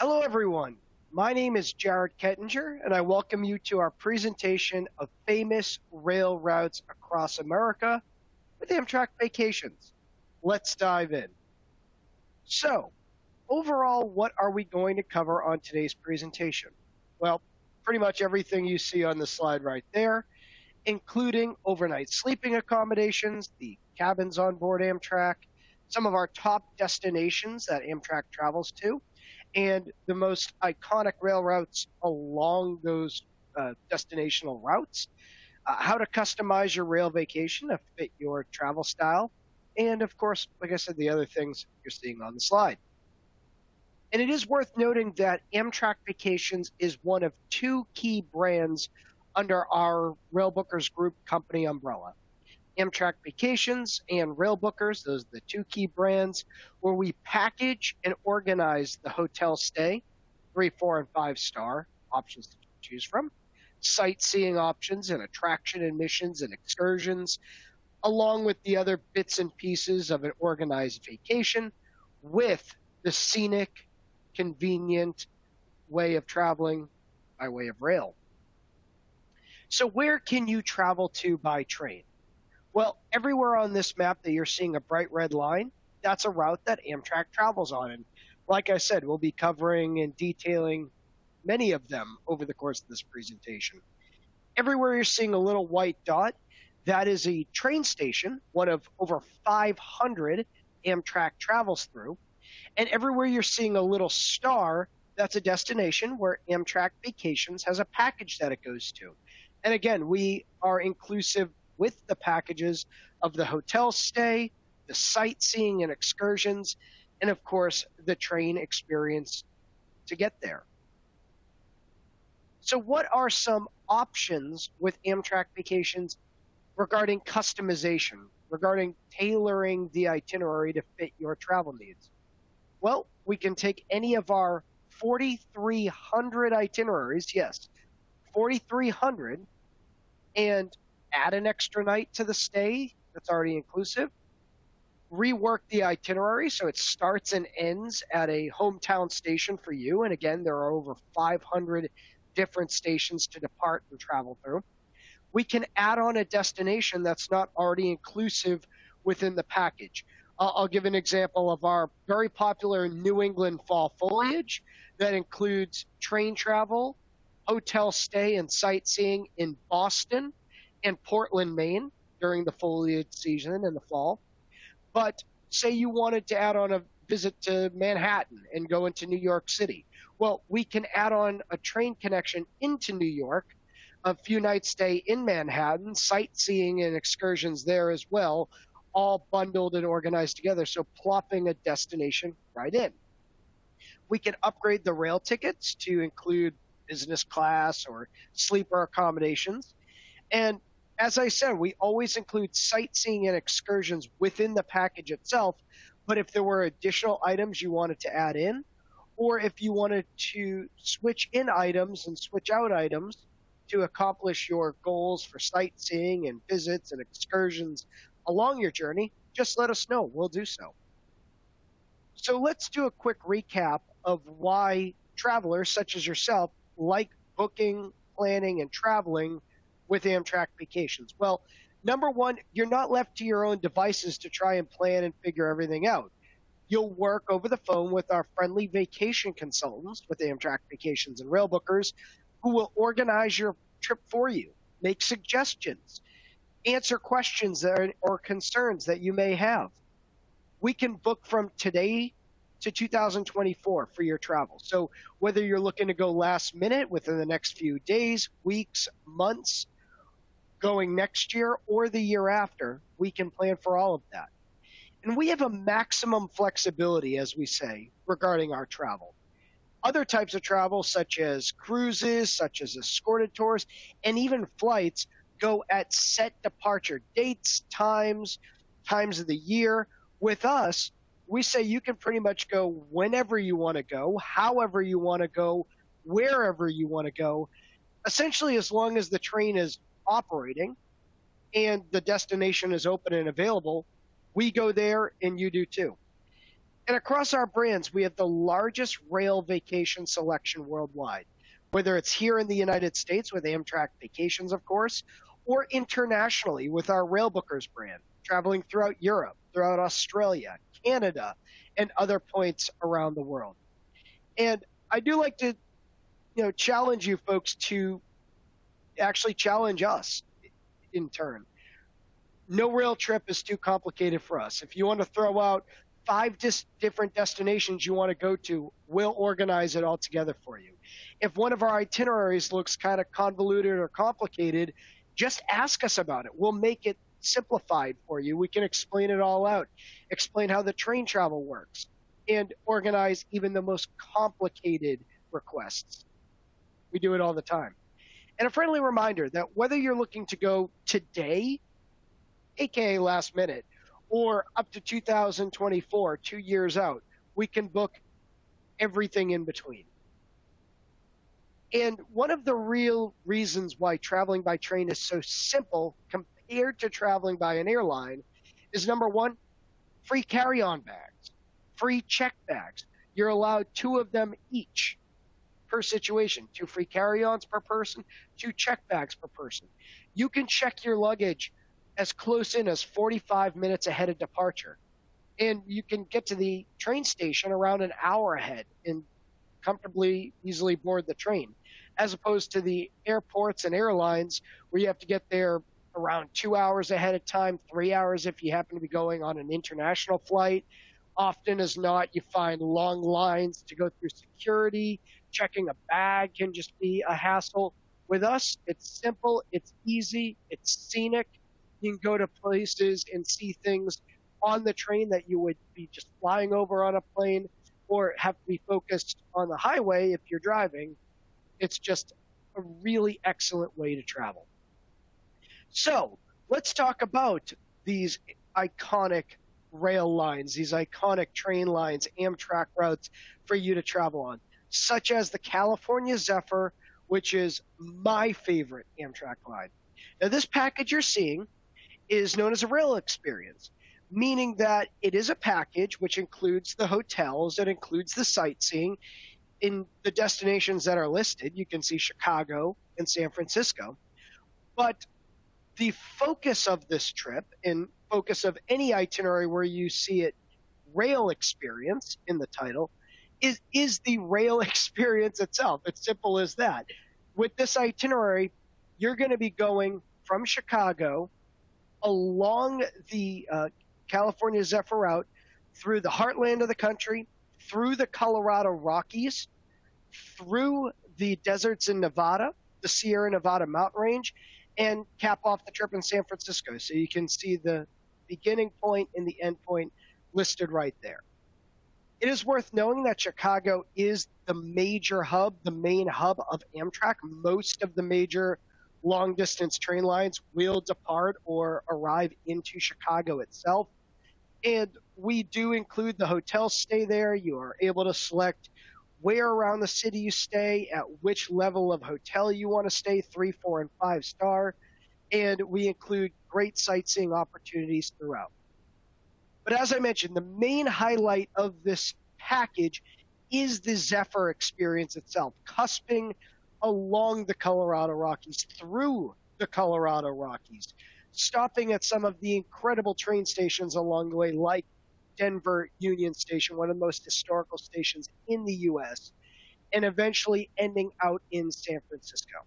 Hello, everyone. My name is Jared Kettinger, and I welcome you to our presentation of famous rail routes across America with Amtrak Vacations. Let's dive in. So, overall, what are we going to cover on today's presentation? Well, pretty much everything you see on the slide right there, including overnight sleeping accommodations, the cabins on board Amtrak, some of our top destinations that Amtrak travels to, and the most iconic rail routes along those destinational routes, how to customize your rail vacation to fit your travel style, and of course, like I said, the other things you're seeing on the slide. And it is worth noting that Amtrak Vacations is one of two key brands under our Railbookers Group company umbrella. Amtrak Vacations and Railbookers, those are the two key brands where we package and organize the hotel stay, 3, 4, and 5-star options to choose from, sightseeing options and attraction admissions and excursions, along with the other bits and pieces of an organized vacation with the scenic, convenient way of traveling by way of rail. So where can you travel to by train? Well, everywhere on this map that you're seeing a bright red line, that's a route that Amtrak travels on. And like I said, we'll be covering and detailing many of them over the course of this presentation. Everywhere you're seeing a little white dot, that is a train station, one of over 500 Amtrak travels through. And everywhere you're seeing a little star, that's a destination where Amtrak Vacations has a package that it goes to. And again, we are inclusive with the packages of the hotel stay, the sightseeing and excursions, and of course, the train experience to get there. So what are some options with Amtrak Vacations regarding customization, regarding tailoring the itinerary to fit your travel needs? Well, we can take any of our 4,300 itineraries, yes, 4,300, and add an extra night to the stay that's already inclusive, rework the itinerary so it starts and ends at a hometown station for you. And again, there are over 500 different stations to depart and travel through. We can add on a destination that's not already inclusive within the package. I'll give an example of our very popular New England fall foliage that includes train travel, hotel stay, and sightseeing in Boston and Portland, Maine during the foliage season in the fall. But say you wanted to add on a visit to Manhattan and go into New York City. Well, we can add on a train connection into New York, a few nights stay in Manhattan, sightseeing and excursions there as well, all bundled and organized together. So plopping a destination right in. We can upgrade the rail tickets to include business class or sleeper accommodations. And as I said, we always include sightseeing and excursions within the package itself. But if there were additional items you wanted to add in, or if you wanted to switch in items and switch out items to accomplish your goals for sightseeing and visits and excursions along your journey, just let us know. We'll do so. So let's do a quick recap of why travelers such as yourself like booking, planning, and traveling with Amtrak Vacations. Well, number one, you're not left to your own devices to try and plan and figure everything out. You'll work over the phone with our friendly vacation consultants with Amtrak Vacations and Railbookers who will organize your trip for you, make suggestions, answer questions or concerns that you may have. We can book from today to 2024 for your travel. So whether you're looking to go last minute within the next few days, weeks, months, going next year or the year after, we can plan for all of that. And we have a maximum flexibility, as we say, regarding our travel. Other types of travel, such as cruises, such as escorted tours, and even flights, go at set departure dates, times of the year. With us, we say you can pretty much go whenever you want to go, however you want to go, wherever you want to go, essentially as long as the train is operating and the destination is open and available, we go there and you do too. And across our brands, we have the largest rail vacation selection worldwide, whether it's here in the United States with Amtrak Vacations, of course, or internationally with our Railbookers brand, traveling throughout Europe, throughout Australia, Canada, and other points around the world. And I do like to, challenge you folks to actually challenge us in turn. No rail trip is too complicated for us. If you want to throw out five different destinations you want to go to, we'll organize it all together for you. If one of our itineraries looks kind of convoluted or complicated, just ask us about it. We'll make it simplified for you. We can explain it all out, explain how the train travel works, and organize even the most complicated requests. We do it all the time. And a friendly reminder that whether you're looking to go today, aka last minute, or up to 2024, 2 years out, we can book everything in between. And one of the real reasons why traveling by train is so simple compared to traveling by an airline is, number one, free carry-on bags, free check bags. You're allowed 2 of them each per situation, 2 free carry-ons per person, 2 check bags per person. You can check your luggage as close in as 45 minutes ahead of departure. And you can get to the train station around an hour ahead and comfortably, easily board the train, as opposed to the airports and airlines where you have to get there around 2 hours ahead of time, 3 hours if you happen to be going on an international flight. Often as not, you find long lines to go through security. Checking a bag can just be a hassle. With us, it's simple, it's easy, it's scenic. You can go to places and see things on the train that you would be just flying over on a plane or have to be focused on the highway if you're driving. It's just a really excellent way to travel. So let's talk about these iconic rail lines, these iconic train lines, Amtrak routes for you to travel on, such as the California Zephyr, which is my favorite Amtrak line. Now, this package you're seeing is known as a rail experience, meaning that it is a package which includes the hotels, it includes the sightseeing in the destinations that are listed. You can see Chicago and San Francisco. But the focus of this trip and focus of any itinerary where you see it rail experience in the title is the rail experience itself. It's simple as that. With this itinerary, you're going to be going from Chicago along the California Zephyr route through the heartland of the country, through the Colorado Rockies, through the deserts in Nevada, the Sierra Nevada mountain range, and cap off the trip in San Francisco. So you can see the beginning point and the end point listed right there. It is worth knowing that Chicago is the major hub, the main hub of Amtrak. Most of the major long-distance train lines will depart or arrive into Chicago itself. And we do include the hotel stay there. You are able to select where around the city you stay, at which level of hotel you want to stay, 3, 4, and 5 star. And we include great sightseeing opportunities throughout. But as I mentioned, the main highlight of this package is the Zephyr experience itself, cusping along the Colorado Rockies, through the Colorado Rockies, stopping at some of the incredible train stations along the way, like Denver Union Station, one of the most historical stations in the U.S., and eventually ending out in San Francisco.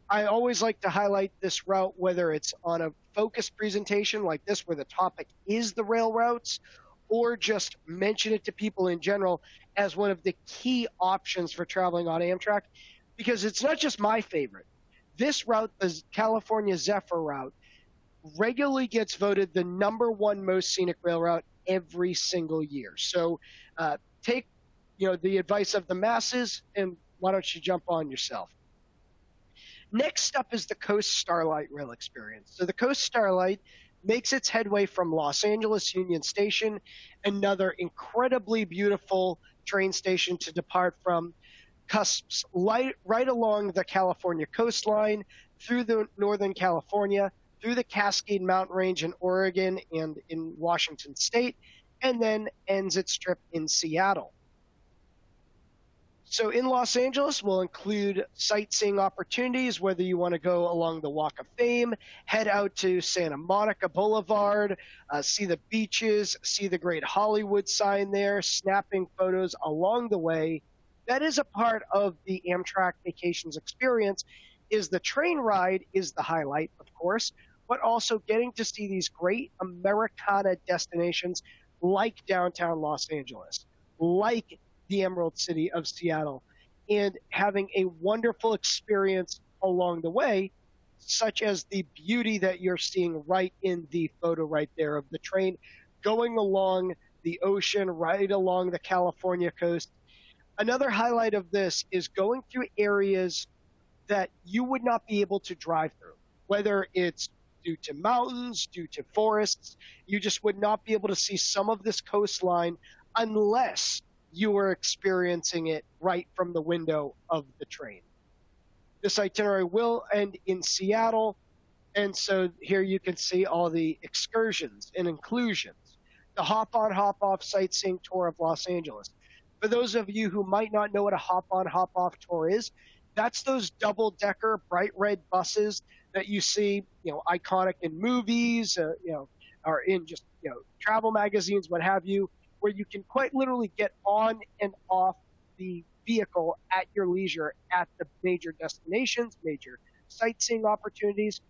I always like to highlight this route, whether it's on a focused presentation like this, where the topic is the rail routes, or just mention it to people in general as one of the key options for traveling on Amtrak, because it's not just my favorite. This route, the California Zephyr route, regularly gets voted the #1 most scenic rail route every single year. So take the advice of the masses, and why don't you jump on yourself? Next up is the Coast Starlight rail experience. So the Coast Starlight makes its headway from Los Angeles Union Station, another incredibly beautiful train station to depart from, cusps right along the California coastline, through the Northern California, through the Cascade Mountain Range in Oregon and in Washington State, and then ends its trip in Seattle. So in Los Angeles, we'll include sightseeing opportunities, whether you want to go along the Walk of Fame, head out to Santa Monica Boulevard, see the beaches, see the great Hollywood sign there, snapping photos along the way. That is a part of the Amtrak Vacations experience. Is the train ride is the highlight, of course, but also getting to see these great Americana destinations like downtown Los Angeles, like the Emerald City of Seattle, and having a wonderful experience along the way, such as the beauty that you're seeing right in the photo right there of the train going along the ocean, right along the California coast. Another highlight of this is going through areas that you would not be able to drive through, whether it's due to mountains, due to forests. You just would not be able to see some of this coastline unless you were experiencing it right from the window of the train. This itinerary will end in Seattle, and so here you can see all the excursions and inclusions, the hop-on, hop-off sightseeing tour of Los Angeles. For those of you who might not know what a hop-on, hop-off tour is, that's those double-decker bright red buses that you see, iconic in movies, or in just, travel magazines, what have you, where you can quite literally get on and off the vehicle at your leisure at the major destinations, major sightseeing opportunities.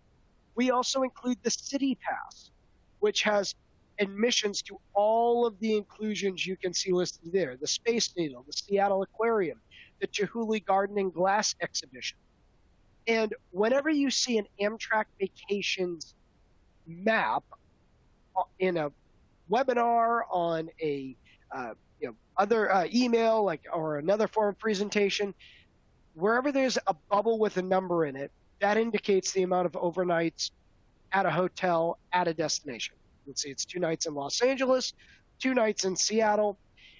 We also include the City Pass, which has admissions to all of the inclusions you can see listed there: the Space Needle, the Seattle Aquarium, the Chihuly Garden and Glass exhibition. And whenever you see an Amtrak Vacations map in a webinar, on a other email, or another form of presentation, wherever there's a bubble with a number in it, that indicates the amount of overnights at a hotel at a destination. Let's see, it's 2 nights in Los Angeles, 2 nights in Seattle,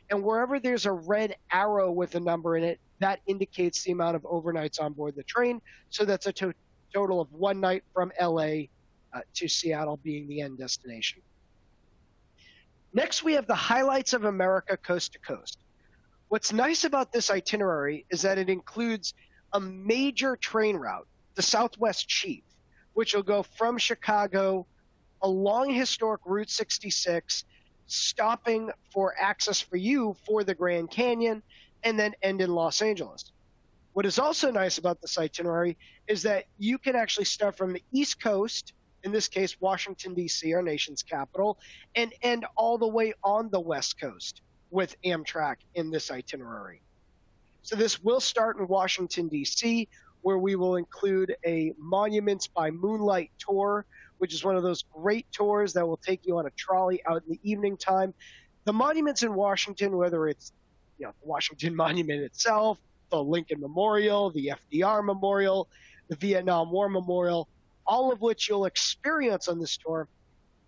and wherever there's a red arrow with a number in it, that indicates the amount of overnights on board the train. So that's a total of 1 night from LA to Seattle being the end destination. Next, we have the highlights of America coast to coast. What's nice about this itinerary is that it includes a major train route, the Southwest Chief, which will go from Chicago along historic Route 66, stopping for access for you for the Grand Canyon, and then end in Los Angeles. What is also nice about this itinerary is that you can actually start from the East Coast, in this case, Washington, D.C., our nation's capital, and end all the way on the West Coast with Amtrak in this itinerary. So this will start in Washington, D.C., where we will include a Monuments by Moonlight tour, which is one of those great tours that will take you on a trolley out in the evening time. The monuments in Washington, whether it's the Washington Monument itself, the Lincoln Memorial, the FDR Memorial, the Vietnam War Memorial, all of which you'll experience on this tour,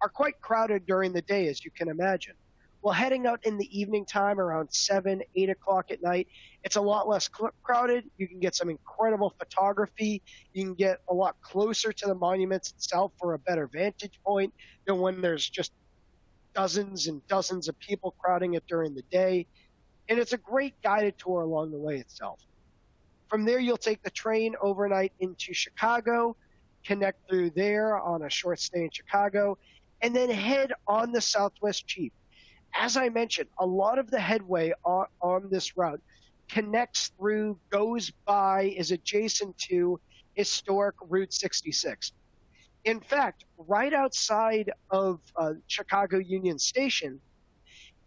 are quite crowded during the day, as you can imagine. Well, heading out in the evening time around 7, 8 o'clock at night, it's a lot less crowded. You can get some incredible photography. You can get a lot closer to the monuments itself for a better vantage point than when there's just dozens and dozens of people crowding it during the day. And it's a great guided tour along the way itself. From there, you'll take the train overnight into Chicago, connect through there on a short stay in Chicago, and then head on the Southwest Chief. As I mentioned, a lot of the headway on this route connects through, goes by, is adjacent to historic Route 66. In fact, right outside of Chicago Union Station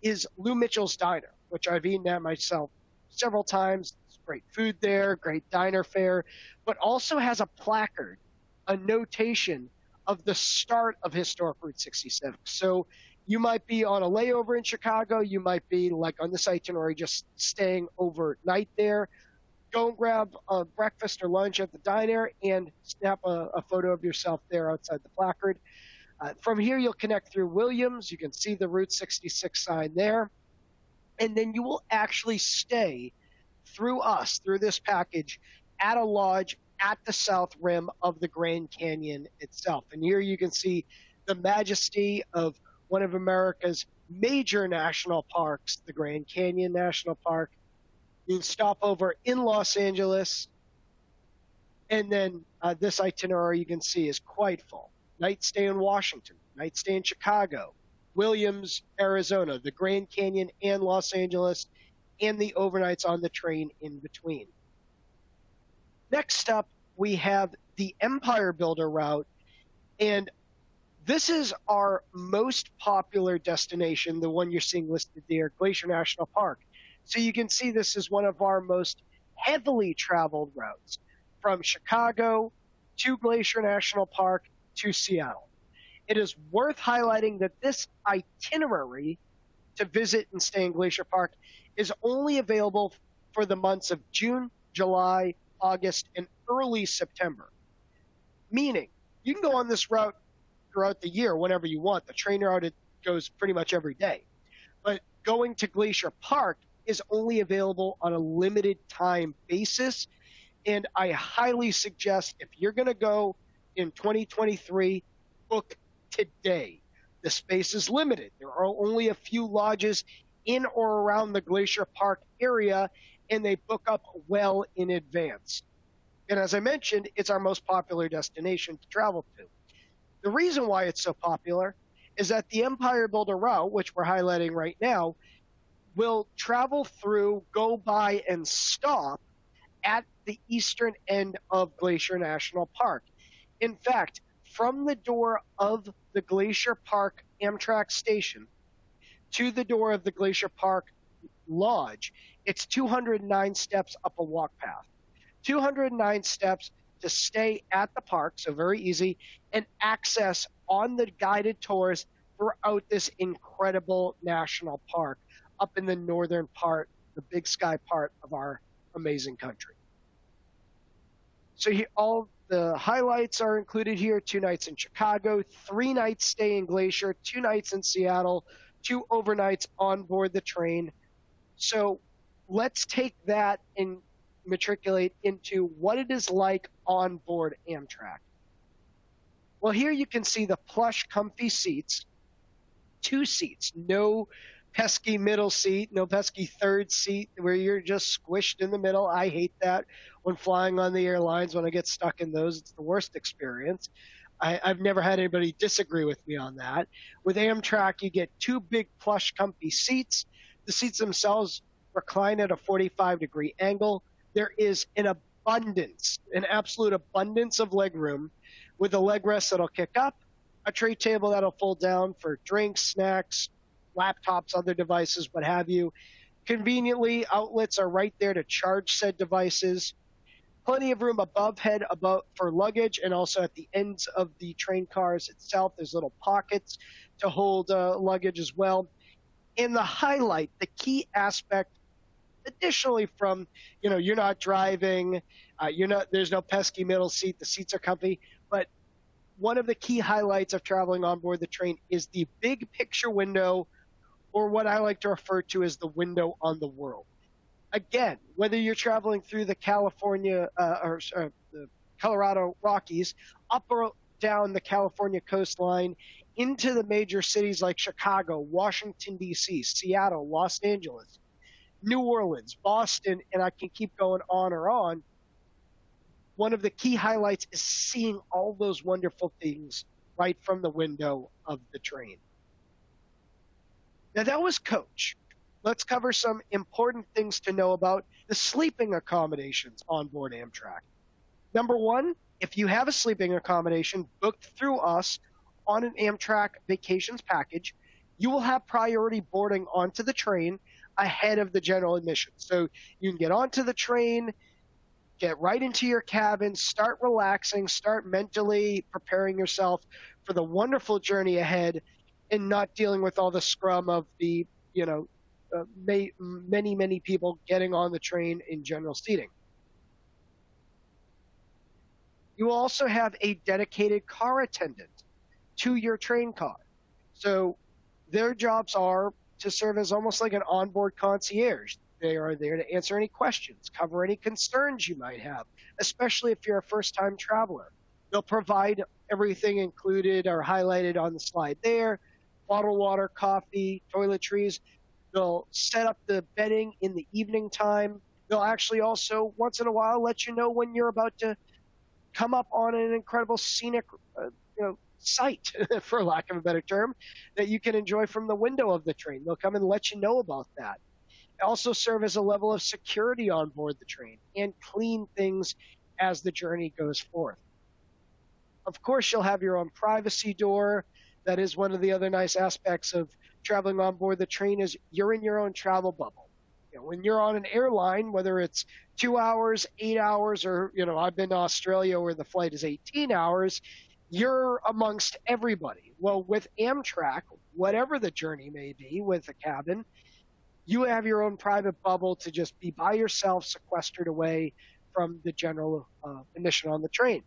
is Lou Mitchell's Diner, which I've eaten at myself several times. It's great food there, great diner fare, but also has a placard, a notation of the start of historic Route 66. So you might be on a layover in Chicago. You might be, like on this itinerary, just staying overnight there. Go and grab a breakfast or lunch at the diner and snap a photo of yourself there outside the placard. From here, you'll connect through Williams. You can see the Route 66 sign there. And then you will actually stay through us, through this package, at a lodge at the south rim of the Grand Canyon itself. And here you can see the majesty of one of America's major national parks, the Grand Canyon National Park. You can stop over in Los Angeles. And then this itinerary you can see is quite full. Night stay in Washington, night stay in Chicago, Williams, Arizona, the Grand Canyon and Los Angeles, and the overnights on the train in between. Next up, we have the Empire Builder route. And this is our most popular destination, the one you're seeing listed there, Glacier National Park. So you can see this is one of our most heavily traveled routes from Chicago to Glacier National Park to Seattle. It is worth highlighting that this itinerary to visit and stay in Glacier Park is only available for the months of June, July, August, and early September. Meaning, you can go on this route throughout the year whenever you want. The train route it goes pretty much every day. But going to Glacier Park is only available on a limited time basis. And I highly suggest if you're going to go in 2023, book today. The space is limited. There are only a few lodges in or around the Glacier Park area, and they book up well in advance. And as I mentioned, it's our most popular destination to travel to. The reason why it's so popular is that the Empire Builder route, which we're highlighting right now, will travel through, go by, and stop at the eastern end of Glacier National Park. In fact, from the door of the Glacier Park Amtrak station to the door of the Glacier Park Lodge, it's 209 steps up a walk path. 209 steps to stay at the park, so very easy, and access on the guided tours throughout this incredible national park up in the northern part, the Big Sky part of our amazing country. So here, all the highlights are included here: 2 nights in Chicago, 3 nights stay in Glacier, 2 nights in Seattle, 2 overnights on board the train. So let's take that and matriculate into what it is like on board Amtrak. Well, here you can see the plush, comfy seats, 2 seats, no pesky middle seat, no pesky third seat where you're just squished in the middle. I hate that when flying on the airlines. When I get stuck in those, it's the worst experience. I've never had anybody disagree with me on that. With Amtrak, you get 2 big, plush, comfy seats. The seats themselves recline at a 45-degree angle. There is an absolute abundance of legroom with a leg rest that'll kick up, a tray table that'll fold down for drinks, snacks, laptops, other devices, what have you. Conveniently, outlets are right there to charge said devices. Plenty of room above for luggage, and also at the ends of the train cars itself, there's little pockets to hold luggage as well. And the highlight, the key aspect, additionally from, you're not driving, there's no pesky middle seat, the seats are comfy, but one of the key highlights of traveling on board the train is the big picture window, or what I like to refer to as the window on the world. Again, whether you're traveling through the the Colorado Rockies, up or down the California coastline, into the major cities like Chicago, Washington, D.C., Seattle, Los Angeles, New Orleans, Boston, and I can keep going on or on. One of the key highlights is seeing all those wonderful things right from the window of the train. Now, that was coach. Let's cover some important things to know about the sleeping accommodations on board Amtrak. Number 1, if you have a sleeping accommodation booked through us on an Amtrak vacations package, you will have priority boarding onto the train ahead of the general admission. So you can get onto the train, get right into your cabin, start relaxing, start mentally preparing yourself for the wonderful journey ahead, and not dealing with all the scrum of the, many people getting on the train in general seating. You will also have a dedicated car attendant to your train car. So their jobs are to serve as almost like an onboard concierge. They are there to answer any questions, cover any concerns you might have, especially if you're a first-time traveler. They'll provide everything included or highlighted on the slide there, bottled water, coffee, toiletries. They'll set up the bedding in the evening time. They'll actually also, once in a while, let you know when you're about to come up on an incredible scenic, sight, for lack of a better term, that you can enjoy from the window of the train. They'll come and let you know about that. They also serve as a level of security on board the train and clean things as the journey goes forth. Of course, you'll have your own privacy door. That is one of the other nice aspects of traveling on board the train is you're in your own travel bubble. When you're on an airline, whether it's 2 hours, 8 hours, or, I've been to Australia where the flight is 18 hours, you're amongst everybody. Well, with Amtrak, whatever the journey may be with a cabin, you have your own private bubble to just be by yourself, sequestered away from the general emission on the train.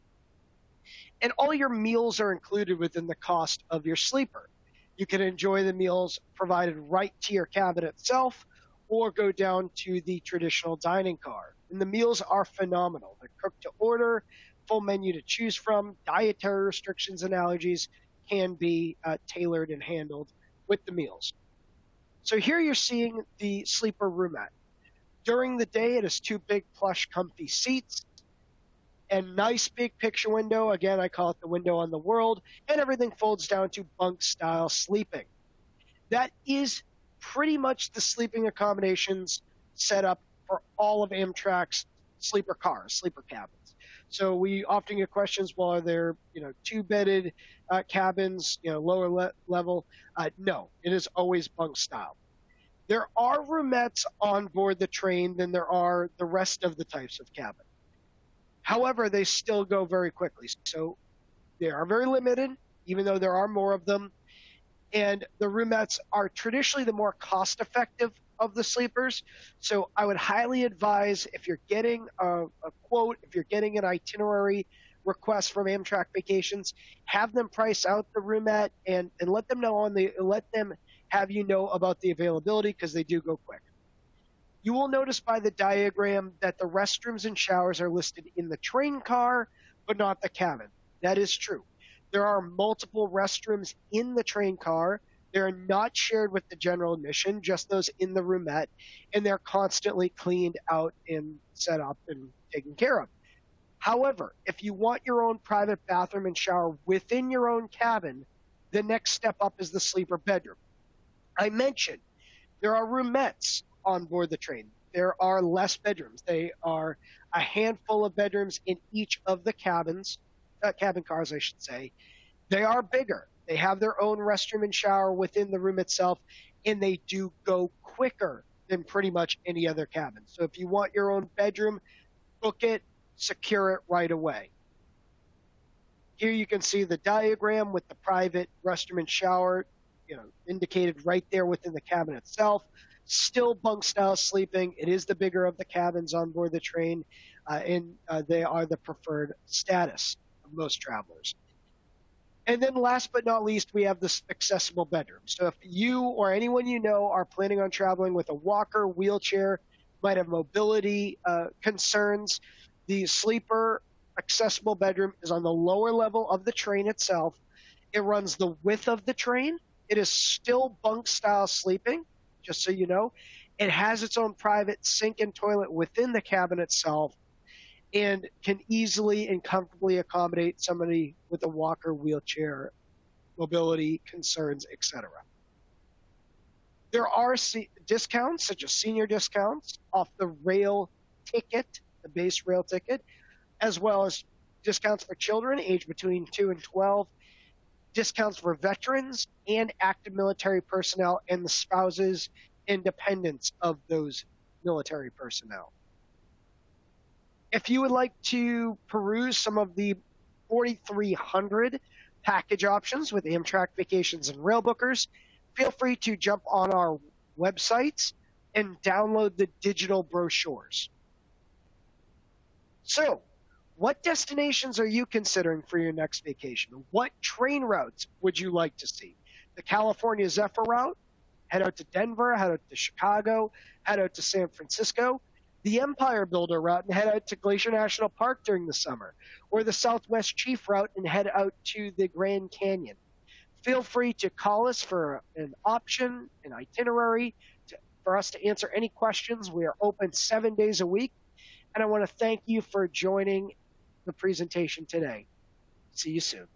And all your meals are included within the cost of your sleeper. You can enjoy the meals provided right to your cabin itself, or go down to the traditional dining car. And the meals are phenomenal. They're cooked to order, full menu to choose from. Dietary restrictions and allergies can be tailored and handled with the meals. So here you're seeing the sleeper roomette. During the day, it has two big, plush, comfy seats and nice big picture window. Again, I call it the window on the world, and everything folds down to bunk-style sleeping. That is pretty much the sleeping accommodations set up for all of Amtrak's sleeper cars, sleeper cabins. So we often get questions, well, are there, two-bedded cabins, lower level? No, it is always bunk style. There are roomettes on board the train than there are the rest of the types of cabin. However, they still go very quickly. So they are very limited, even though there are more of them. And the roomettes are traditionally the more cost-effective of the sleepers. So I would highly advise, if you're getting a quote, if you're getting an itinerary request from Amtrak Vacations, have them price out the roomette and let them know let them have you know about the availability, because they do go quick. You will notice by the diagram that the restrooms and showers are listed in the train car, but not the cabin. That is true. There are multiple restrooms in the train car. They're not shared with the general admission, just those in the roomette, and they're constantly cleaned out and set up and taken care of. However, if you want your own private bathroom and shower within your own cabin, the next step up is the sleeper bedroom. I mentioned there are roomettes on board the train. There are less bedrooms. They are a handful of bedrooms in each of the cabins, cabin cars, I should say. They are bigger. They have their own restroom and shower within the room itself, and they do go quicker than pretty much any other cabin. So if you want your own bedroom, book it, secure it right away. Here you can see the diagram with the private restroom and shower, indicated right there within the cabin itself. Still bunk-style sleeping. It is the bigger of the cabins on board the train, and they are the preferred status of most travelers. And then last but not least, we have this accessible bedroom. So if you or anyone you know are planning on traveling with a walker, wheelchair, might have mobility concerns, the sleeper accessible bedroom is on the lower level of the train itself. It runs the width of the train. It is still bunk-style sleeping, just so you know. It has its own private sink and toilet within the cabin itself, and can easily and comfortably accommodate somebody with a walker, wheelchair, mobility concerns, etc. There are discounts, such as senior discounts, off the rail ticket, the base rail ticket, as well as discounts for children aged between 2 and 12, discounts for veterans and active military personnel and the spouses and dependents of those military personnel. If you would like to peruse some of the 4,300 package options with Amtrak Vacations and Rail Bookers, feel free to jump on our websites and download the digital brochures. So, what destinations are you considering for your next vacation? What train routes would you like to see? The California Zephyr route? Head out to Denver, head out to Chicago, head out to San Francisco. The Empire Builder route and head out to Glacier National Park during the summer. Or the Southwest Chief route and head out to the Grand Canyon. Feel free to call us for an option, an itinerary, for us to answer any questions. We are open 7 days a week. And I want to thank you for joining the presentation today. See you soon.